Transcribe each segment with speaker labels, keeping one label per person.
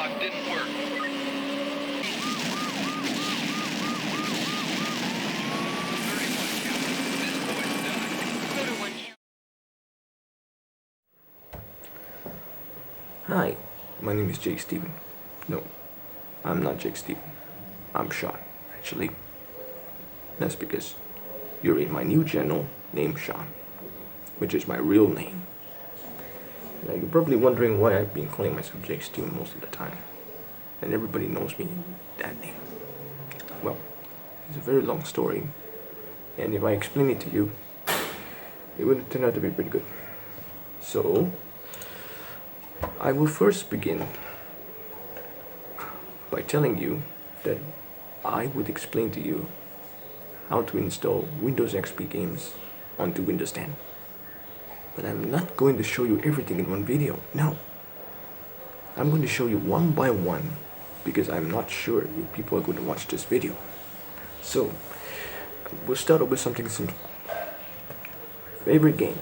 Speaker 1: lock didn't work. 31 count. This boy's done.
Speaker 2: Go to one channel.
Speaker 3: Hi, my name is Jake Steven. No, I'm not Jake Steven. I'm Sean, actually. That's because you're in my new channel named Sean, which is my real name. Now you're probably wondering why I've been calling myself Jake Steven most of the time, and everybody knows me that name. Well, it's a very long story, and if I explain it to you, it would turn out to be pretty good. So, I will first begin by telling you that I would explain to you how to install Windows XP games onto Windows 10. But I'm not going to show you everything in one video, no. I'm going to show you one by one because I'm not sure if people are going to watch this video. So, we'll start off with something simple. My favorite game,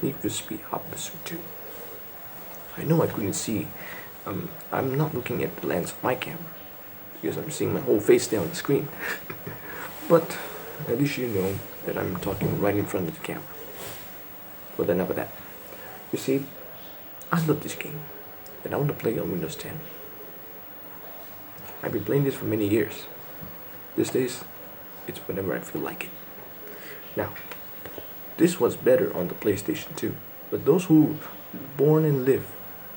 Speaker 3: Need for Speed Hot Pursuit 2. I know I couldn't see, I'm not looking at the lens of my camera because I'm seeing my whole face there on the screen. But at least you know that I'm talking right in front of the camera. But enough of that. You see, I love this game and I want to play on Windows 10. I've been playing this for many years. These days, it's whenever I feel like it. Now, this was better on the PlayStation 2, but those who born and live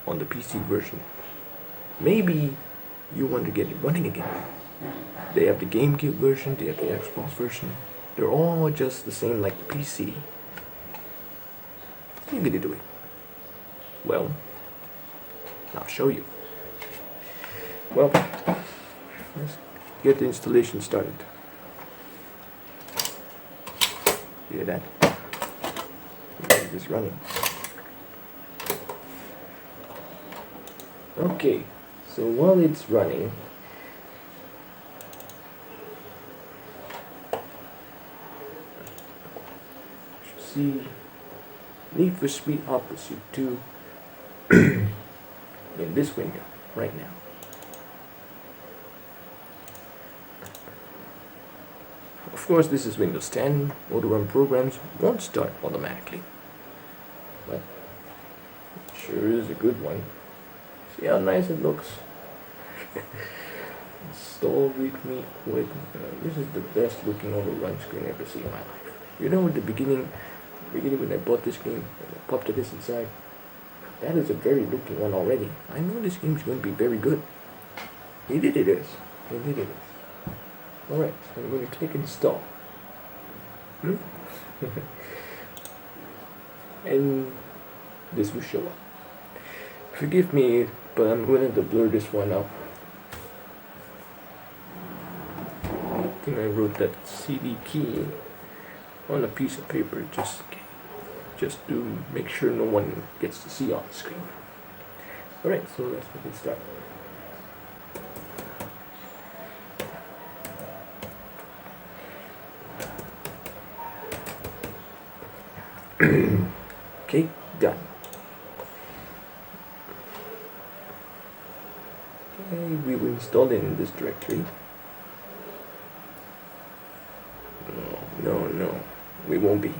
Speaker 3: on the PC version, maybe you want to get it running again. They have the GameCube version, they have the Xbox version. They're all just the same like the PC. How are you gonna do it? Well, I'll show you. Well, let's get the installation started. Hear that? It is running. Okay, so while it's running, you should see Need for Speed Hot Pursuit 2 in this window right now. Of course, this is Windows 10. Auto-run programs won't start automatically, but it sure is a good one. See how nice it looks. Install readme quick. This is the best looking auto-run screen I've ever seen in my life. You know, at the beginning when I bought this game, I popped this inside. That is a very looking one already. I know this game is going to be very good. Indeed it is. Indeed it is. Alright, so I'm going to click install. And this will show up. Forgive me, but I'm going to blur this one up. I think I wrote that CD key on a piece of paper just to make sure no one gets to see on the screen. Alright, so let's get started. Okay, done. Okay, we will install it in this directory. No, we won't be.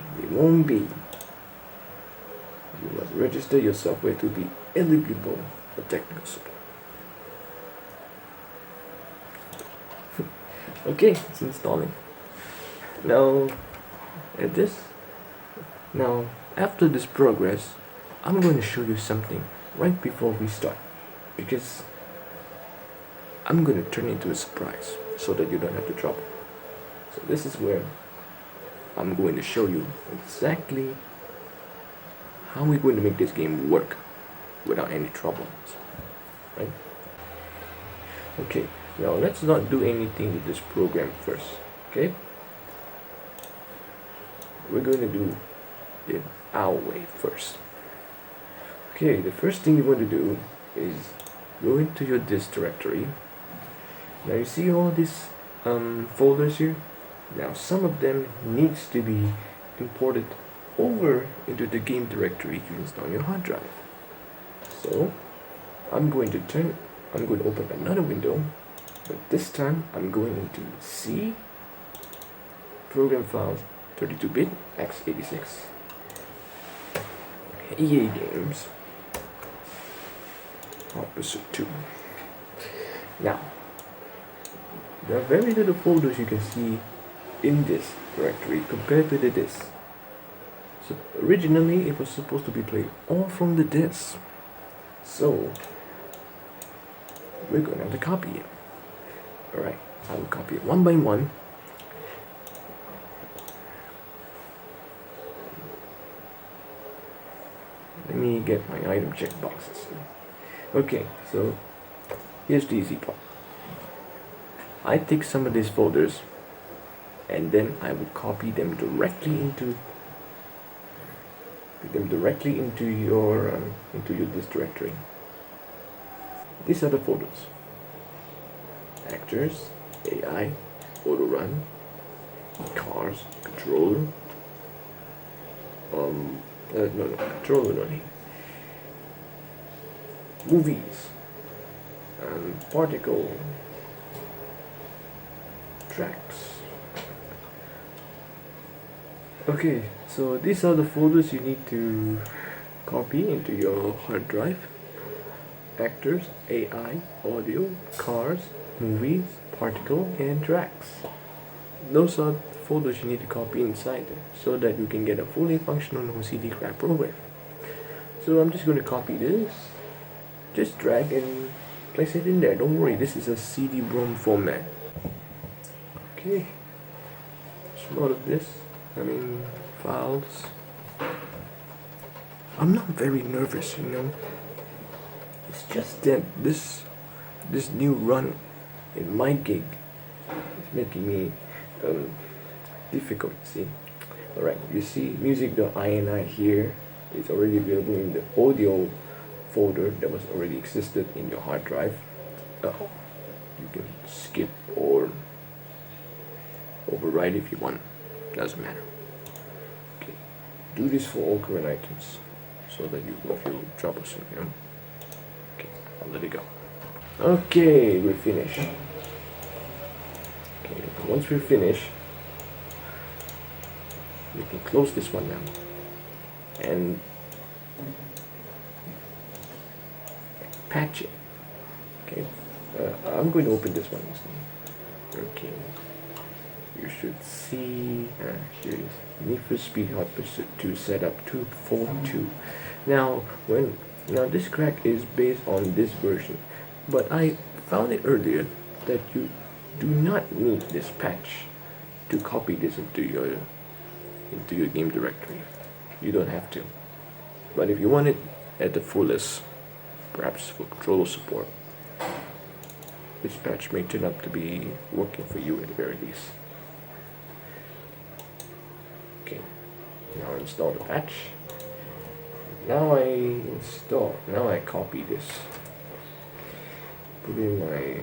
Speaker 3: You must register your software to be eligible for technical support. Okay, it's installing. Now, after this progress, I'm going to show you something right before we start, because I'm going to turn it into a surprise so that you don't have the trouble. So this is where I'm going to show you exactly how we're going to make this game work without any troubles, right? Okay, now let's not do anything with this program first, okay? We're going to do it our way first. Okay, the first thing you want to do is go into your disk directory. Now you see all these folders here? Now some of them needs to be imported over into the game directory you install on your hard drive. So I'm going to I'm going to open another window, but this time I'm going into C, program files, 32-bit, x86, EA games, Hot Pursuit 2. Now, there are very little folders you can see in this directory compared to the disk. So originally it was supposed to be played all from the disk. So we're going to have to copy it. Alright, I will copy it one by one. Let me get my item checkboxes. Okay, so here's the easy part. I take some of these folders and then I will copy them directly into your disk directory. These are the folders: actors, AI, auto run, cars, controller. Controller only. Movies, particle, tracks. Okay, so these are the folders you need to copy into your hard drive: actors, AI, audio, cars, movies, particle, and tracks. Those are folders you need to copy inside there so that you can get a fully functional CD crack program. So I'm just going to copy this, just drag and place it in there. Don't worry, this is a CD-ROM format. Okay, there's a lot of this. Files. I'm not very nervous, It's just that this new run in my gig is making me difficult. See, all right. You see, music.ini here is already available in the audio folder that was already existed in your hard drive. You can skip or override if you want. Doesn't matter. Okay. Do this for all current items so that you won't feel troublesome. Okay. I'll let it go. Okay, we're finished. Okay. Once we're finished, we can close this one now and patch it. Okay, I'm going to open this one. Okay, you should see here is Need for Speed Hot Pursuit 2 setup 242. Now this crack is based on this version, but I found it earlier that you do not need this patch to copy this into your game directory. You don't have to, but if you want it at the fullest, perhaps for controller support, this patch may turn out to be working for you at the very least. Okay, now install the patch. Now I copy this, put in my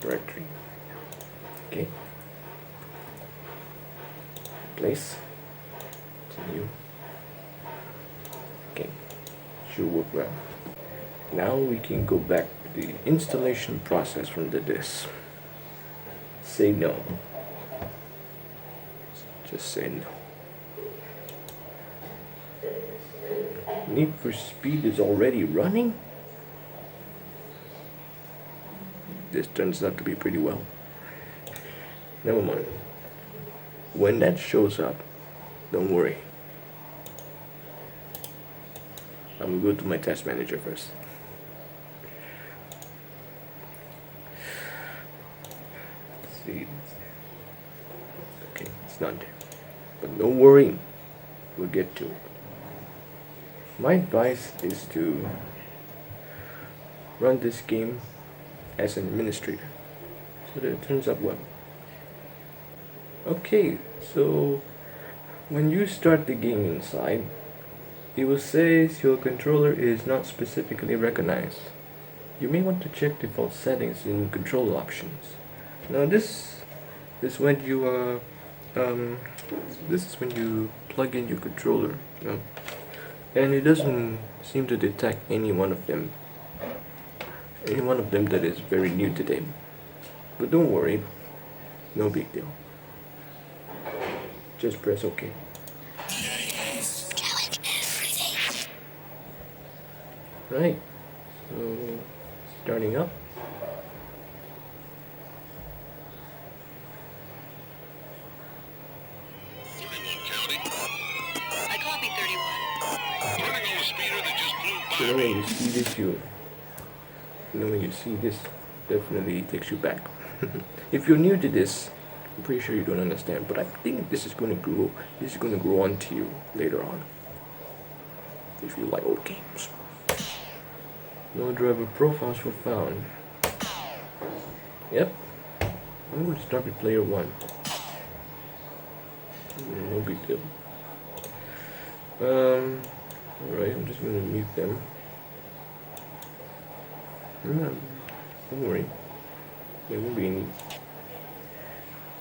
Speaker 3: directory. Okay, place, continue. Okay, should work well. Now we can go back to the installation process from the disk. Say no. Just say no. Need for Speed is already running? This turns out to be pretty well. Never mind. When that shows up, don't worry. I'm going to go to my test manager first. Let's see. Okay, it's not there. But don't worry, we'll get to it. My advice is to run this game as an administrator so that it turns out well. Okay, so when you start the game inside, it will say your controller is not specifically recognized. You may want to check default settings in control options. Now this is when you plug in your controller. and it doesn't seem to detect any one of them that is very new to them. But don't worry, no big deal. Just press OK. Right, so starting up.
Speaker 1: I copy 31. Running on a speeder that just flew
Speaker 3: So
Speaker 1: by
Speaker 3: when
Speaker 1: me.
Speaker 3: you see this, when you see this, definitely takes you back. If you're new to this, I'm pretty sure you don't understand, but I think this is going to grow. This is going to grow onto you later on. If you like old games. No driver profiles were found. Yep. I'm going to start with player 1. No big deal. Alright, I'm just going to mute them. Don't worry. There won't be any.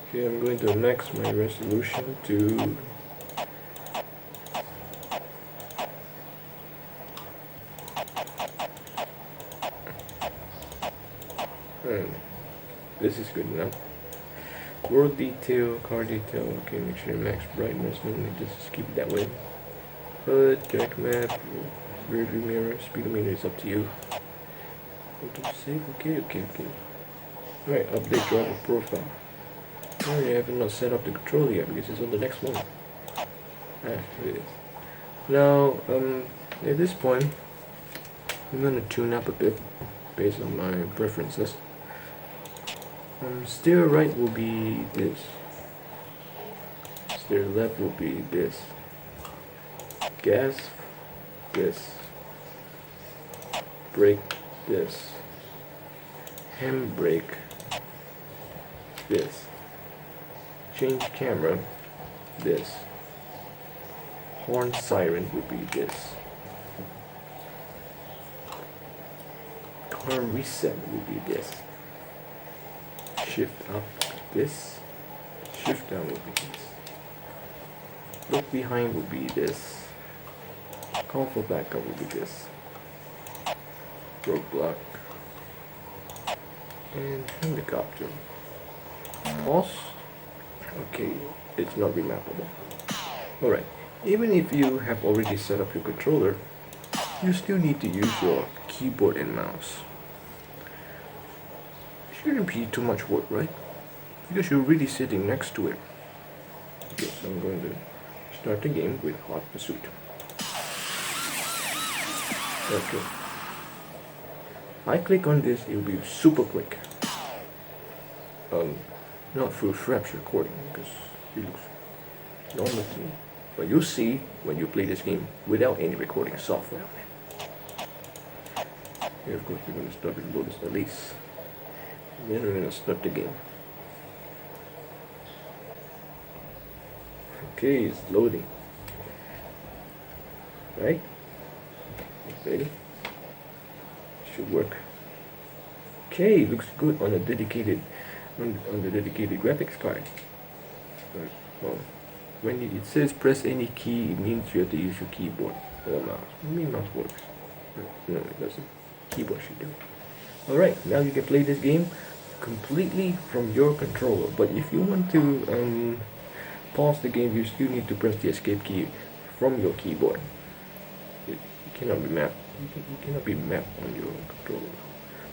Speaker 3: Okay, I'm going to max my resolution to this is good enough. World detail, car detail, okay, make sure you max brightness, and just keep it that way. HUD, jack map, rear view mirror, speedometer is up to you. Auto save, okay. Alright, update driver profile. Oh, you haven't not set up the controller yet because it's on the next one. It is. Now, at this point, I'm gonna tune up a bit based on my preferences. Steer right will be this. Steer left will be this. Gas, this. Brake, this. Handbrake, this. Change camera, this. Horn siren would be this. Car reset would be this. Shift up, this. Shift down would be this. Look behind would be this. Call for backup would be this. Roadblock. And helicopter. Pause. Okay, it's not remappable. Alright, even if you have already set up your controller, you still need to use your keyboard and mouse. Shouldn't be too much work, right? Because you're really sitting next to it. Okay, so I'm going to start the game with Hot Pursuit. Okay. I click on this, it will be super quick. Not full fraps recording because it looks normal to me. But you'll see when you play this game without any recording software on it. Here, of course, we're going to start with Lotus Elise. Then we're going to start the game. Okay, it's loading. Right? Ready? Should work. Okay, looks good on a dedicated on the dedicated graphics card. But, well, when it says press any key, it means you have to use your keyboard or mouse. Maybe mouse works. But no, it doesn't. Keyboard should do. Alright, now you can play this game completely from your controller. But if you want to pause the game, you still need to press the escape key from your keyboard. It cannot be mapped. It cannot be mapped on your controller.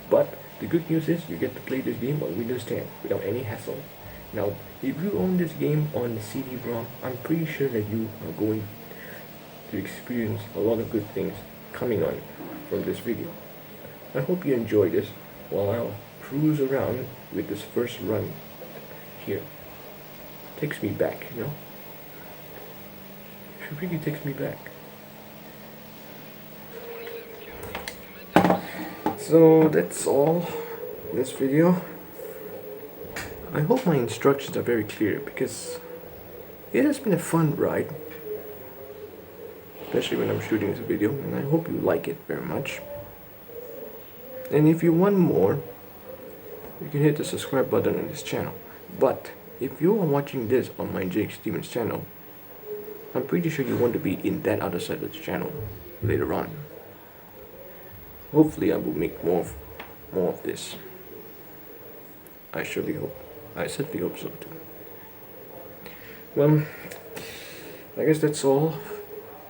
Speaker 3: But the good news is you get to play this game on Windows 10 without any hassle. Now, if you own this game on the CD-ROM, I'm pretty sure that you are going to experience a lot of good things coming on from this video. I hope you enjoy this while I'll cruise around with this first run here. Takes me back, you know? It really takes me back. So that's all this video. I hope my instructions are very clear because it has been a fun ride, especially when I'm shooting this video, and I hope you like it very much. And if you want more, you can hit the subscribe button on this channel. But if you are watching this on my Jake Stevens channel, I'm pretty sure you want to be in that other side of the channel later on. Hopefully I will make more of this. I surely hope. I certainly hope so too. Well, I guess that's all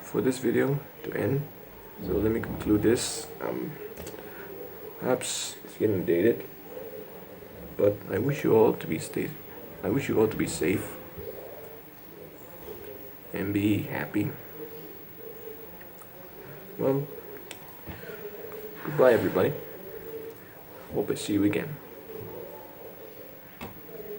Speaker 3: for this video to end. So let me conclude this. Perhaps it's getting dated, but I wish you all to be safe and be happy. Well, goodbye everybody. Hope I see you again.